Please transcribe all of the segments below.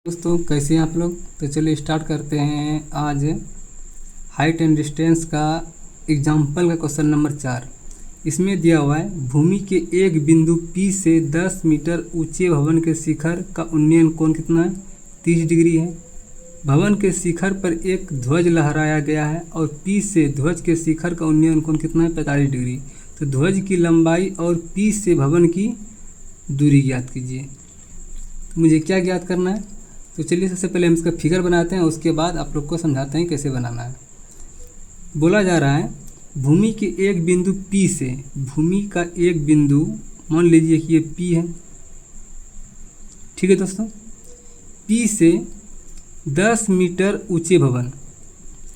दोस्तों कैसे हैं आप लोग। तो चलिए स्टार्ट करते हैं आज हाइट एंड डिस्टेंस का एग्जाम्पल का क्वेश्चन नंबर 4। इसमें दिया हुआ है भूमि के एक बिंदु P से 10 मीटर ऊंचे भवन के शिखर का उन्नयन कोण कितना है, 30 डिग्री है। भवन के शिखर पर एक ध्वज लहराया गया है और P से ध्वज के शिखर का उन्नयन कोण कितना है, 45 डिग्री। तो ध्वज की लंबाई और P से भवन की दूरी ज्ञात कीजिए। तो मुझे क्या ज्ञात करना है, तो चलिए सबसे पहले हम इसका फिगर बनाते हैं, उसके बाद आप लोग को समझाते हैं कैसे बनाना है। बोला जा रहा है भूमि के एक बिंदु P से, भूमि का एक बिंदु मान लीजिए कि ये P है, ठीक है दोस्तों। P से 10 मीटर ऊंचे भवन,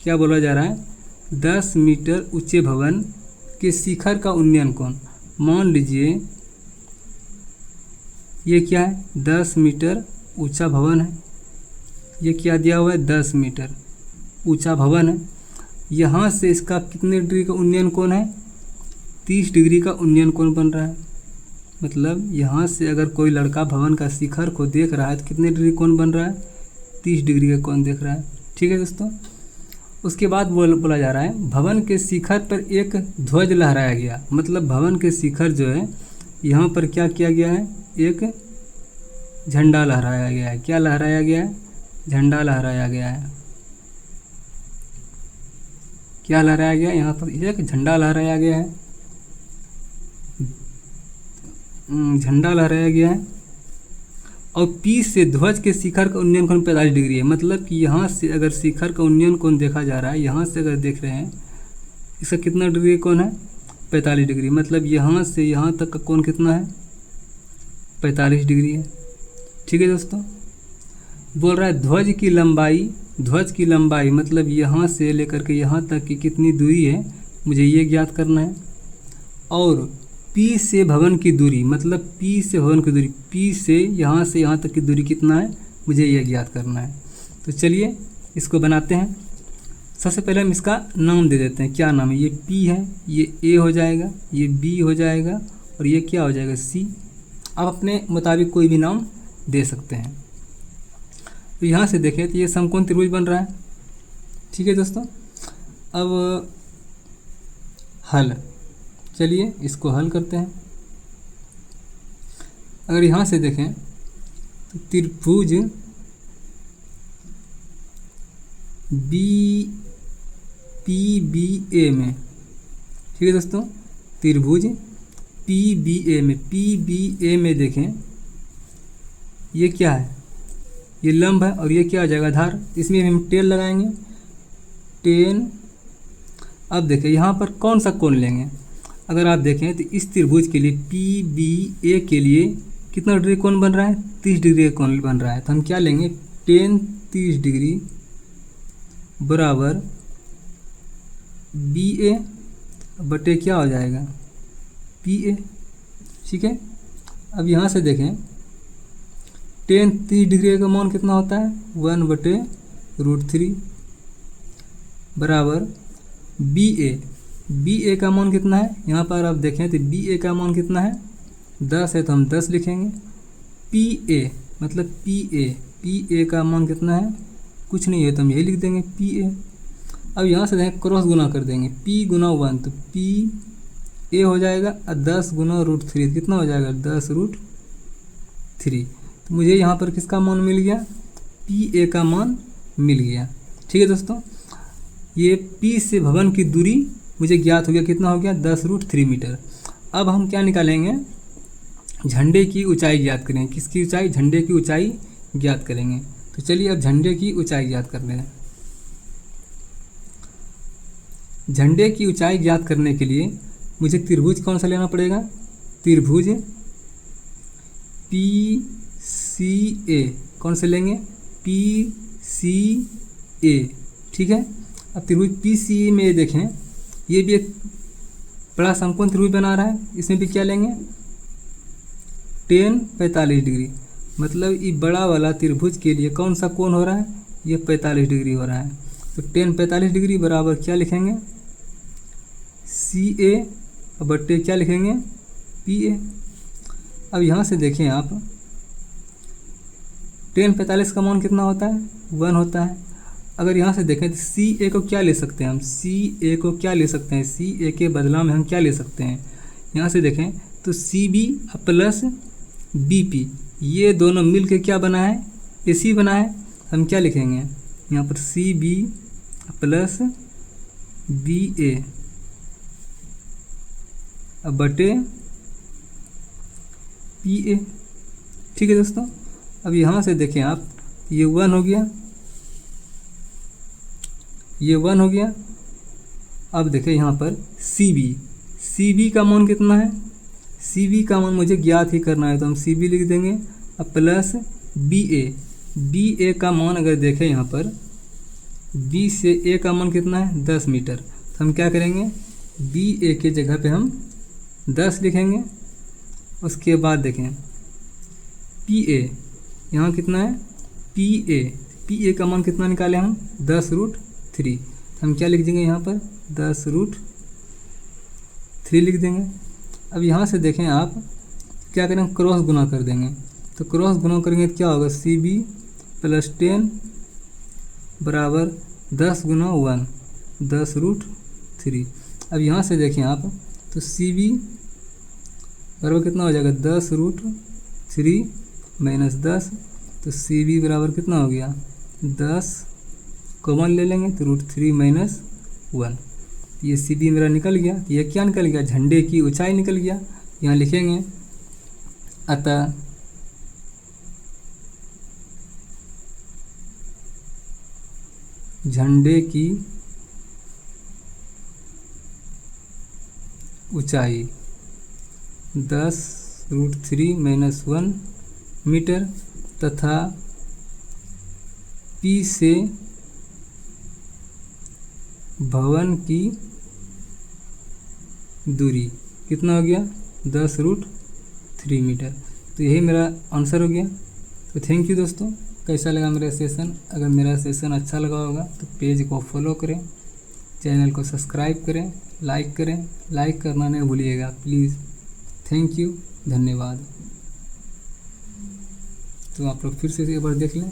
क्या बोला जा रहा है, 10 मीटर ऊंचे भवन के शिखर का उन्नयन कोण, मान लीजिए ये क्या है, 10 मीटर ऊंचा भवन है। ये क्या दिया हुआ है, 10 मीटर ऊंचा भवन है। यहाँ से इसका कितने डिग्री का उन्नयन कोण है, 30 डिग्री का उन्नयन कोण बन रहा है। मतलब यहाँ से अगर कोई लड़का भवन का शिखर को देख रहा है तो कितने डिग्री कोण बन रहा है, 30 डिग्री का कोण देख रहा है, ठीक है दोस्तों। उसके बाद बोला जा रहा है भवन के शिखर पर एक ध्वज लहराया गया। मतलब भवन के शिखर जो है यहाँ पर क्या किया गया है, एक झंडा लहराया गया है। क्या लहराया गया है, झंडा लहराया गया है। क्या लहराया गया है, यहाँ पर एक झंडा लहराया गया है, झंडा लहराया गया है। और P से ध्वज के शिखर का उन्नयन कोण 45 डिग्री है। मतलब कि यहाँ से अगर शिखर का उन्नयन कोण देखा जा रहा है, यहाँ से अगर देख रहे हैं इसका कितना डिग्री कोण है, 45 डिग्री। मतलब यहाँ से यहाँ तक का कोण कितना है, 45 डिग्री है, ठीक है दोस्तों। बोल रहा है ध्वज की लंबाई, ध्वज की लंबाई मतलब यहाँ से लेकर के यहाँ तक की कितनी दूरी है, मुझे ये ज्ञात करना है। और P से भवन की दूरी, मतलब P से भवन की दूरी, P से यहाँ तक की दूरी कितना है, मुझे ये ज्ञात करना है। तो चलिए इसको बनाते हैं। सबसे पहले हम इसका नाम दे देते हैं। क्या नाम है, ये P है, ये A हो जाएगा, ये B हो जाएगा और ये क्या हो जाएगा, C। आप अपने मुताबिक कोई भी नाम दे सकते हैं। तो यहाँ से देखें तो ये समकोण त्रिभुज बन रहा है, ठीक है दोस्तों। अब हल, चलिए इसको हल करते हैं। अगर यहाँ से देखें तो त्रिभुज PBA में, ठीक है दोस्तों, त्रिभुज PBA में देखें ये क्या है, ये लंब है और ये क्या हो जाएगा, आधार। इसमें हम टेन लगाएंगे, टेन। अब देखें यहाँ पर कौन सा कोण लेंगे। अगर आप देखें तो इस त्रिभुज के लिए PBA के लिए कितना डिग्री कोण बन रहा है, 30 डिग्री का कोण बन रहा है। तो हम क्या लेंगे, टेन 30 डिग्री बराबर BA बटे क्या हो जाएगा, PA, ठीक है। अब यहाँ से देखें टेन 30 डिग्री का मान कितना होता है, 1/√3 बराबर BA का मान कितना है, यहाँ पर आप देखें तो BA का मान कितना है, 10 है तो हम 10 लिखेंगे। PA मतलब PA का मान कितना है, कुछ नहीं है तो हम यही लिख देंगे PA। अब यहाँ से देखें क्रॉस गुना कर देंगे, P गुना 1 तो PA हो जाएगा और 10 गुना √3 कितना हो जाएगा, 10√3। तो मुझे यहाँ पर किसका मान मिल गया, PA का मान मिल गया, ठीक है दोस्तों। ये P से भवन की दूरी मुझे ज्ञात हो गया, कितना हो गया, 10√3 मीटर। अब हम क्या निकालेंगे, झंडे की ऊंचाई ज्ञात करेंगे। किसकी ऊंचाई, झंडे की ऊंचाई ज्ञात करेंगे। तो चलिए अब झंडे की ऊंचाई ज्ञात कर लें। झंडे की ऊंचाई ज्ञात करने के लिए मुझे त्रिभुज कौन सा लेना पड़ेगा, त्रिभुज PCA, कौन से लेंगे, PCA, ठीक है। अब त्रिभुज PCA में देखें ये भी एक बड़ा समकोण त्रिभुज बना रहा है। इसमें भी क्या लेंगे, टेन 45 डिग्री। मतलब ये बड़ा वाला त्रिभुज के लिए कौन सा कोण हो रहा है, ये 45 डिग्री हो रहा है। तो टेन 45 डिग्री बराबर क्या लिखेंगे, CA बट्टे क्या लिखेंगे, PA। अब यहाँ से देखें आप 1045 का मान कितना होता है? 1 होता है। अगर यहाँ से देखें तो सी ए को क्या ले सकते हैं हम? सी ए को क्या ले सकते हैं? सी ए के बदला में हम क्या ले सकते हैं? यहाँ से देखें तो C B plus B P, ये दोनों मिल के क्या बना है? ए सी बना है। हम क्या लिखेंगे यहाँ पर? सी बी प्लस बी ए बटे पी ए। ठीक है दोस्तों, अब यहाँ से देखें आप, ये 1 हो गया, ये 1 हो गया। अब देखें यहाँ पर सी बी का मान कितना है? सी बी का मान मुझे ज्ञात ही करना है, तो हम सी बी लिख देंगे। अब प्लस बी ए का मान अगर देखें यहाँ पर, बी से ए का मान कितना है? 10 मीटर। तो हम क्या करेंगे? बी ए के जगह पे हम 10 लिखेंगे। उसके बाद देखें पी ए, यहाँ कितना है? पी ए का मान कितना निकाले हम? 10√3। तो हम क्या लिख देंगे यहाँ पर? 10√3 लिख देंगे। अब यहाँ से देखें आप क्या करें? क्रॉस गुना कर देंगे। तो क्रॉस गुना करेंगे तो क्या होगा? सी बी प्लस 10 बराबर 10 गुना 1, 10√3। अब यहाँ से देखें आप तो सी बी बराबर कितना हो जाएगा? 10√3 माइनस 10। तो सी बी बराबर कितना हो गया? 10 कॉमन ले लेंगे तो √3 माइनस 1। ये सी बी मेरा निकल गया। ये क्या निकल गया? झंडे की ऊंचाई निकल गया। यहाँ लिखेंगे अतः झंडे की ऊंचाई 10√3 माइनस 1 मीटर तथा पी से भवन की दूरी कितना हो गया? 10√3 मीटर। तो यही मेरा आंसर हो गया। तो थैंक यू दोस्तों। कैसा लगा मेरा सेशन? अगर मेरा सेशन अच्छा लगा होगा तो पेज को फॉलो करें, चैनल को सब्सक्राइब करें, लाइक करें। लाइक करना नहीं भूलिएगा प्लीज़। थैंक यू, धन्यवाद। तो आप लोग फिर से एक बार देख लें।